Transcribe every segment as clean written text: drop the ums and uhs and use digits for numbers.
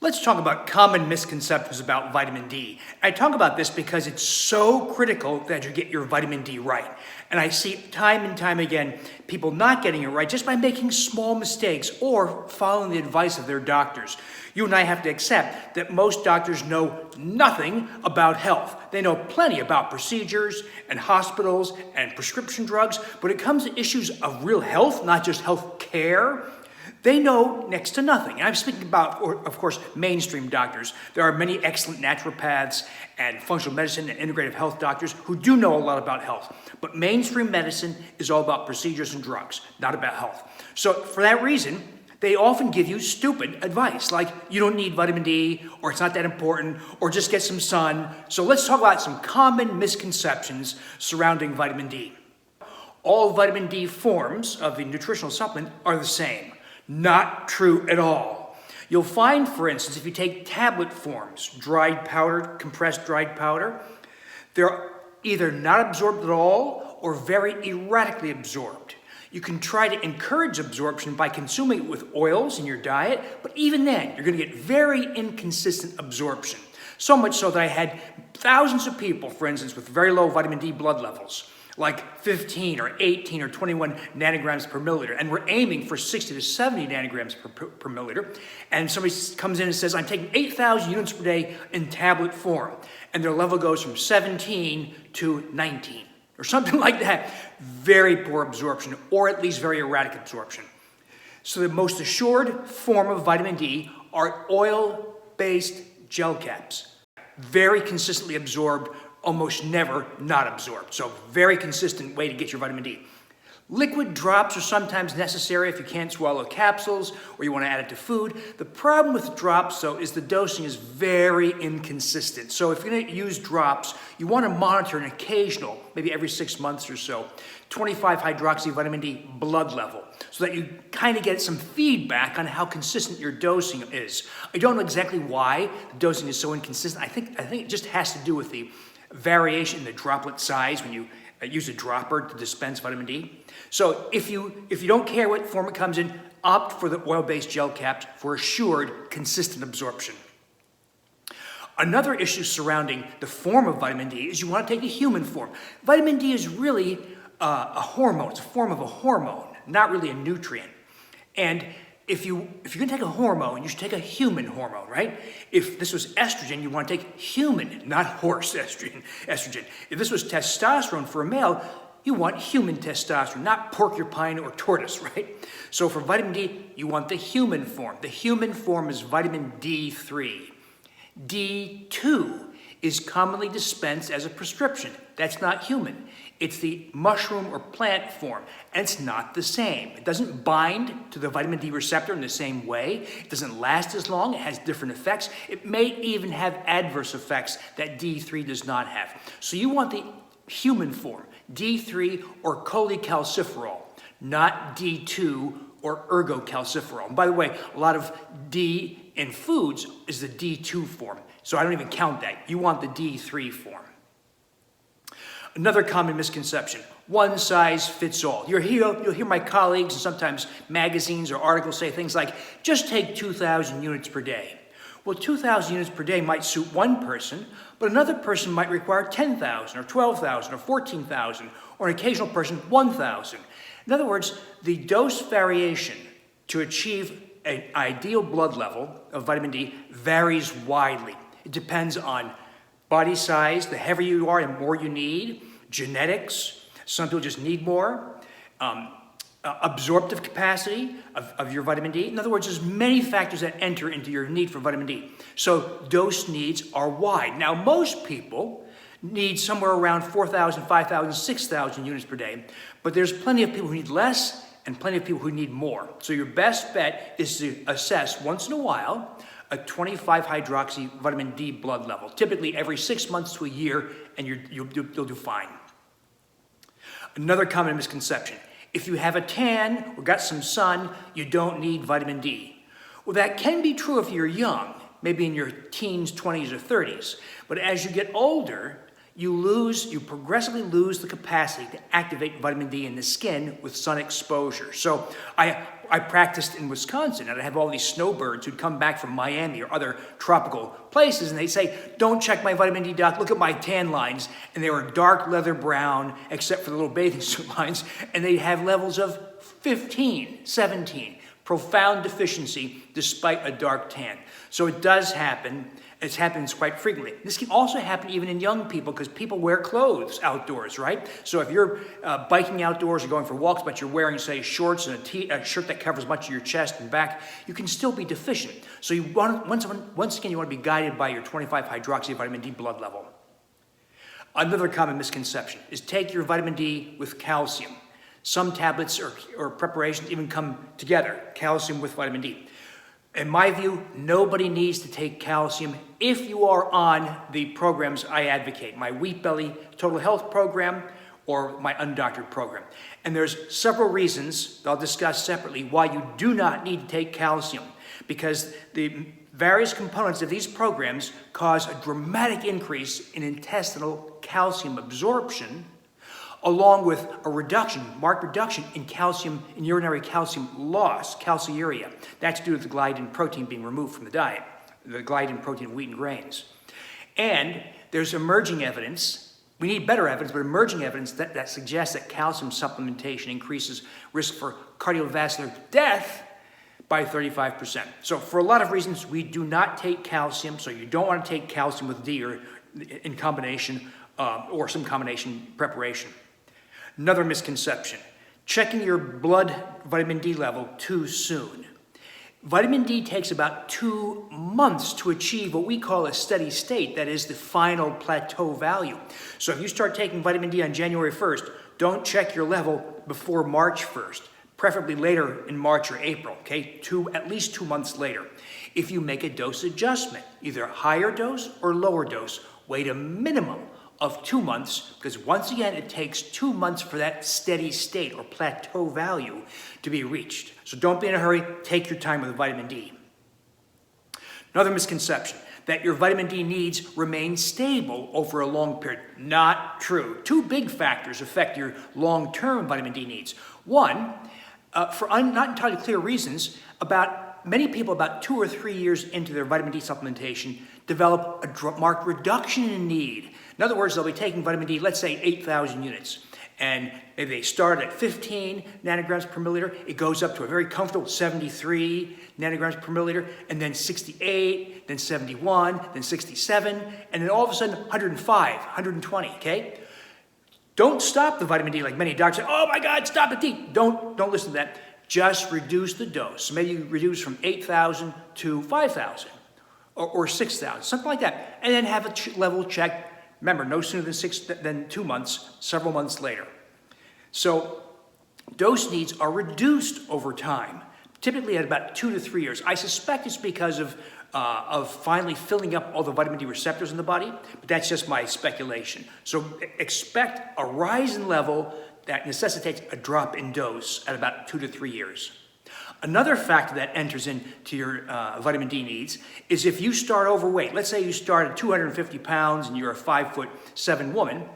Let's talk about common misconceptions about vitamin D. I talk about this because it's so critical that you get your vitamin D right. And I see time and time again people not getting it right just by making small mistakes or following the advice of their doctors. You and I have to accept that most doctors know nothing about health. They know plenty about procedures and hospitals and prescription drugs, but when it comes to issues of real health, not just health care, they know next to nothing. And I'm speaking about, of course, mainstream doctors. There are many excellent naturopaths and functional medicine and integrative health doctors who do know a lot about health. But mainstream medicine is all about procedures and drugs, not about health. So for that reason, they often give you stupid advice, like you don't need vitamin D, or it's not that important, or just get some sun. So let's talk about some common misconceptions surrounding vitamin D. All vitamin D forms of the nutritional supplement are the same. Not true at all. You'll find, for instance, if you take tablet forms, dried powder, compressed dried powder, they're either not absorbed at all or very erratically absorbed. You can try to encourage absorption by consuming it with oils in your diet, but even then, you're going to get very inconsistent absorption. So much so that I had thousands of people, for instance, with very low vitamin D blood levels, like 15 or 18 or 21 nanograms per milliliter. And we're aiming for 60 to 70 nanograms per milliliter. And somebody comes in and says, I'm taking 8,000 units per day in tablet form. And their level goes from 17 to 19 or something like that. Very poor absorption, or at least very erratic absorption. So the most assured form of vitamin D are oil-based gel caps. Very consistently absorbed, almost never not absorbed. So very consistent way to get your vitamin D. Liquid drops are sometimes necessary if you can't swallow capsules or you want to add it to food. The problem with drops, though, is the dosing is very inconsistent. So if you're going to use drops, you want to monitor an occasional, maybe every 6 months or so, 25-hydroxy vitamin D blood level, so that you kind of get some feedback on how consistent your dosing is. I don't know exactly why the dosing is so inconsistent. I think it just has to do with the variation in the droplet size when you use a dropper to dispense vitamin D. So if you don't care what form it comes in, opt for the oil-based gel caps for assured consistent absorption. Another issue surrounding the form of vitamin D is you want to take a human form. Vitamin D is really a hormone. It's a form of a hormone, not really a nutrient. And if you're going to take a hormone, you should take a human hormone, right? If this was estrogen, you want to take human, not horse estrogen. If this was testosterone for a male, you want human testosterone, not porcupine or tortoise, right? So for vitamin D, you want the human form. The human form is vitamin D3. D2 is commonly dispensed as a prescription. That's not human. It's the mushroom or plant form, and it's not the same. It doesn't bind to the vitamin D receptor in the same way. It doesn't last as long. It has different effects. It may even have adverse effects that D3 does not have. So you want the human form, D3 or cholecalciferol, not D2 or ergocalciferol. And by the way, a lot of D in foods is the D2 form, so I don't even count that. You want the D3 form. Another common misconception, one size fits all. You'll hear my colleagues and sometimes magazines or articles say things like, just take 2,000 units per day. Well, 2,000 units per day might suit one person, but another person might require 10,000 or 12,000 or 14,000, or an occasional person 1,000. In other words, the dose variation to achieve an ideal blood level of vitamin D varies widely. It depends on body size, the heavier you are, the more you need, genetics, some people just need more, absorptive capacity of your vitamin D. In other words, there's many factors that enter into your need for vitamin D. So dose needs are wide. Now, most people need somewhere around 4,000, 5,000, 6,000 units per day, but there's plenty of people who need less and plenty of people who need more. So your best bet is to assess once in a while a 25-hydroxy vitamin D blood level, typically every 6 months to a year, and you'll do fine. Another common misconception, if you have a tan or got some sun, you don't need vitamin D. Well, that can be true if you're young, maybe in your teens, 20s, or 30s. But as you get older, you progressively lose the capacity to activate vitamin D in the skin with sun exposure. So I I practiced in Wisconsin, and I'd have all these snowbirds who'd come back from Miami or other tropical places, and they'd say, "Don't check my vitamin D, doc, look at my tan lines." And they were dark leather brown, except for the little bathing suit lines, and they'd have levels of 15, 17. Profound deficiency despite a dark tan. So it does happen. It happens quite frequently. This can also happen even in young people because people wear clothes outdoors, right? So if you're biking outdoors or going for walks, but you're wearing, say, shorts and a shirt that covers much of your chest and back, you can still be deficient. So you want, once again, you want to be guided by your 25-hydroxy vitamin D blood level. Another common misconception is take your vitamin D with calcium. Some tablets or preparations even come together, calcium with vitamin D. In my view, nobody needs to take calcium if you are on the programs I advocate, my Wheat Belly Total Health Program or my Undoctored program. And there's several reasons that I'll discuss separately why you do not need to take calcium, because the various components of these programs cause a dramatic increase in intestinal calcium absorption, along with a marked reduction in calcium, in urinary calcium loss, calciuria. That's due to the gliadin protein being removed from the diet, the gliadin protein of wheat and grains. And there's emerging evidence, we need better evidence, but emerging evidence that suggests that calcium supplementation increases risk for cardiovascular death by 35%. So for a lot of reasons, we do not take calcium, so you don't want to take calcium with D or in combination or some combination preparation. Another misconception, checking your blood vitamin D level too soon. Vitamin D takes about 2 months to achieve what we call a steady state, that is the final plateau value. So if you start taking vitamin D on January 1st, don't check your level before March 1st, preferably later in March or April, okay? At least 2 months later. If you make a dose adjustment, either a higher dose or lower dose, wait a minimum of 2 months, because once again, it takes 2 months for that steady state or plateau value to be reached. So don't be in a hurry, take your time with vitamin D. Another misconception, that your vitamin D needs remain stable over a long period. Not true. 2 big factors affect your long-term vitamin D needs. One, for not entirely clear reasons, many people about 2 or 3 years into their vitamin D supplementation develop a marked reduction in need. In other words, they'll be taking vitamin D, let's say 8,000 units. And if they start at 15 nanograms per milliliter, it goes up to a very comfortable 73 nanograms per milliliter, and then 68, then 71, then 67, and then all of a sudden 105, 120, okay? Don't stop the vitamin D like many doctors say, "Oh my God, stop the D." Don't listen to that. Just reduce the dose. Maybe you reduce from 8,000 to 5,000 or 6,000, something like that. And then have a level check. Remember, no sooner than 2 months, several months later. So dose needs are reduced over time, typically at about 2 to 3 years. I suspect it's because of finally filling up all the vitamin D receptors in the body, but that's just my speculation. So expect a rise in level that necessitates a drop in dose at about 2 to 3 years. Another factor that enters into your vitamin D needs is if you start overweight. Let's say you start at 250 pounds and you're a 5'7" woman,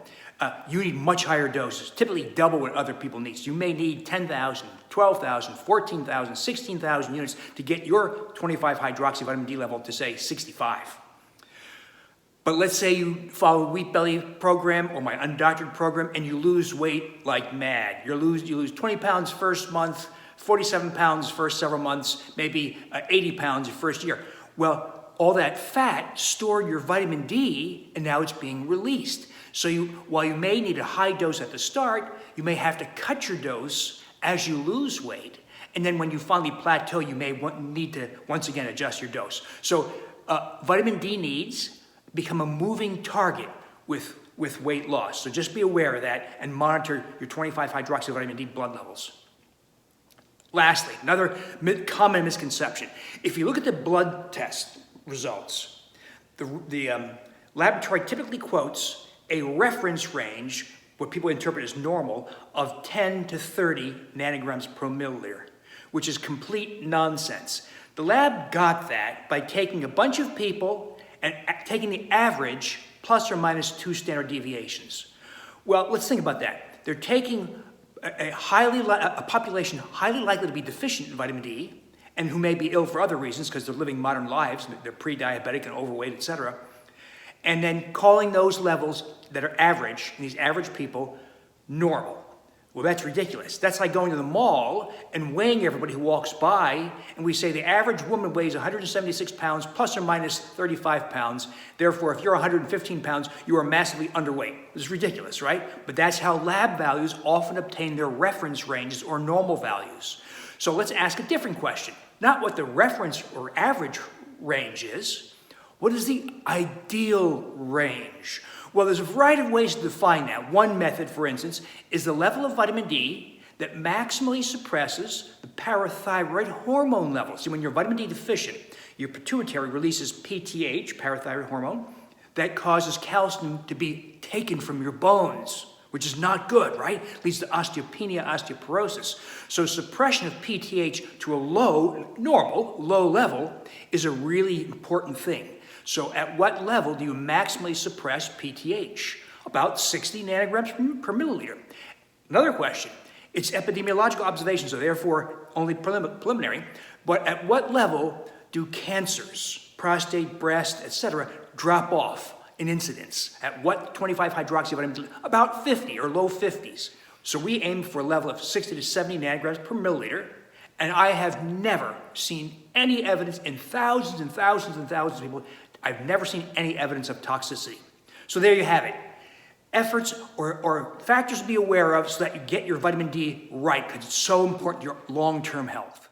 you need much higher doses, typically double what other people need. So you may need 10,000, 12,000, 14,000, 16,000 units to get your 25-hydroxy vitamin D level to, say, 65. But let's say you follow the Wheat Belly program or my Undoctored program and you lose weight like mad. You lose 20 pounds first month, 47 pounds first several months, maybe 80 pounds your first year. Well, all that fat stored your vitamin D and now it's being released. So while you may need a high dose at the start, you may have to cut your dose as you lose weight. And then when you finally plateau, you may need to once again adjust your dose. So vitamin D needs become a moving target with weight loss. So just be aware of that and monitor your 25-hydroxy vitamin D blood levels. Lastly, another common misconception. If you look at the blood test results, the laboratory typically quotes a reference range, what people interpret as normal, of 10 to 30 nanograms per milliliter, which is complete nonsense. The lab got that by taking a bunch of people and taking the average plus or minus 2 standard deviations. Well, let's think about that. They're taking a population highly likely to be deficient in vitamin D, and who may be ill for other reasons because they're living modern lives, they're pre-diabetic and overweight, etc. And then calling those levels that are average, these average people, normal. Well, that's ridiculous. That's like going to the mall and weighing everybody who walks by, and we say the average woman weighs 176 pounds plus or minus 35 pounds. Therefore, if you're 115 pounds, you are massively underweight. This is ridiculous, right? But that's how lab values often obtain their reference ranges or normal values. So let's ask a different question. Not what the reference or average range is. What is the ideal range? Well, there's a variety of ways to define that. One method, for instance, is the level of vitamin D that maximally suppresses the parathyroid hormone level. See, when you're vitamin D deficient, your pituitary releases PTH, parathyroid hormone, that causes calcium to be taken from your bones, which is not good, right? Leads to osteopenia, osteoporosis. So suppression of PTH to a normal, low level is a really important thing. So at what level do you maximally suppress PTH? About 60 nanograms per milliliter. Another question, it's epidemiological observation, so therefore only preliminary, but at what level do cancers, prostate, breast, etc., drop off in incidence? At what 25-hydroxyvitamin? About 50 or low 50s. So we aim for a level of 60 to 70 nanograms per milliliter, and I have never seen any evidence in thousands and thousands and thousands of people. I've never seen any evidence of toxicity. So there you have it. Efforts or factors to be aware of so that you get your vitamin D right, because it's so important to your long-term health.